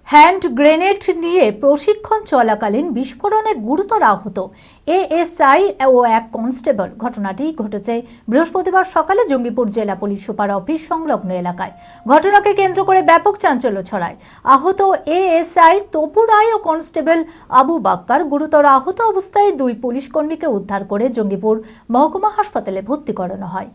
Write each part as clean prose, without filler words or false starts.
Hand grenade নিয়ে প্রশিক্ষণ চলাকালীন বিস্ফোরণে গুরুতর আহত এএসআই ও এক কনস্টেবল। ঘটনাটি ঘটেছে বৃহস্পতিবার সকালে জঙ্গিপুর জেলা পুলিশ সুপার অফিস সংলগ্ন এলাকায়। ঘটনাকে কেন্দ্র করে ব্যাপক চাঞ্চল্য ছড়ায়। আহত এএসআই তপু রায় ও কনস্টেবল আবু বাক্কার গুরুতর আহত অবস্থায় দুই পুলিশ কর্মীকে উদ্ধার করে জঙ্গিপুর মহকুমা হাসপাতালে ভর্তি করানো হয়।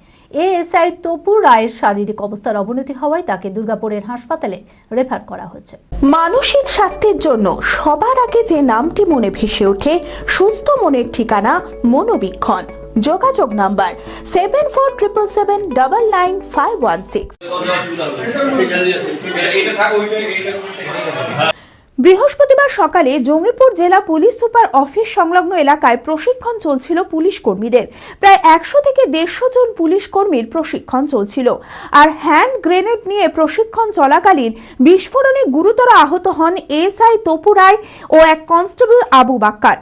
এএসআই তপু রায়ের শারীরিক অবস্থার অবনতি হওয়ায় তাকে দুর্গাপুরের হাসপাতালে রেফার করা হয়েছে। মানসিক স্বাস্থ্যের জন্য সবার আগে যে নামটি মনে ভেসে ওঠে, সুস্থ মনের ঠিকানা মনোবীক্ষণ। যোগাযোগ নাম্বার 7477799516। বৃহস্পতিবার সকালে জঙ্গিপুর জেলা পুলিশ সুপার অফিস সংলগ্ন এলাকায় প্রশিক্ষণ চলছিল পুলিশ কর্মীদের। প্রায় 100 থেকে 150 জন পুলিশ কর্মীর প্রশিক্ষণ চলছিল। আর হ্যান্ড গ্রেনেড নিয়ে প্রশিক্ষণ চলাকালীন বিস্ফোরণে গুরুতর আহত হন এএসআই তপু রায় ও এক কনস্টেবল আবু বাক্কার।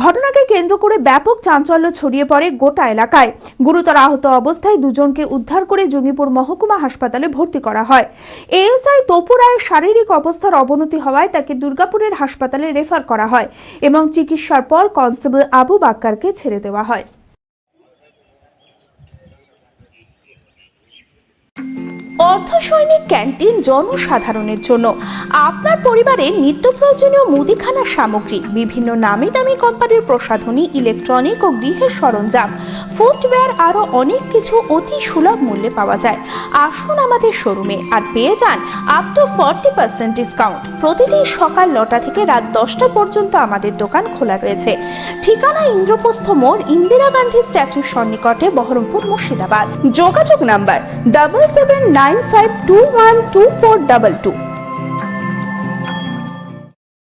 ঘটনাকে কেন্দ্র করে ব্যাপক চাঞ্চল্য ছড়িয়ে পড়ে গোটা এলাকায়। গুরুতর আহত অবস্থায় দুজনকে উদ্ধার করে জঙ্গিপুর মহকুমা হাসপাতালে ভর্তি করা হয়। এএসআই তপু রায়ের শারীরিক অবস্থার অবনতি হওয়ায় তাকে দুর্গাপুরের হাসপাতালে রেফার করা হয় এবং চিকিৎসার পর কনস্টেবল আবু বাক্কারকে ছেড়ে দেওয়া হয়। অর্ধসৈনিক ক্যান্টিন জনসাধারণের জন্য আপনার পরিবারের নিত্য প্রয়োজনীয় মুদিখানার সামগ্রী, বিভিন্ন নামি দামি কোম্পানির প্রসাধনী, ইলেকট্রনিক ও গৃহের সরঞ্জাম, ফুটওয়্যার আরো অনেক কিছু অতি সুলভ মূল্যে পাওয়া যায়। আসুন আমাদের শোরুমে আর পেয়ে যান আপ টু 40% ডিসকাউন্ট। প্রতিদিন সকাল 9টা থেকে রাত 10টা পর্যন্ত আমাদের দোকান খোলা রয়েছে। ঠিকানা ইন্দ্রপ্রস্থ মোড়, ইন্দিরা গান্ধী স্ট্যাচুর সন্নিকটে, বহরমপুর, মুর্শিদাবাদ। যোগাযোগ নাম্বার 7795212422।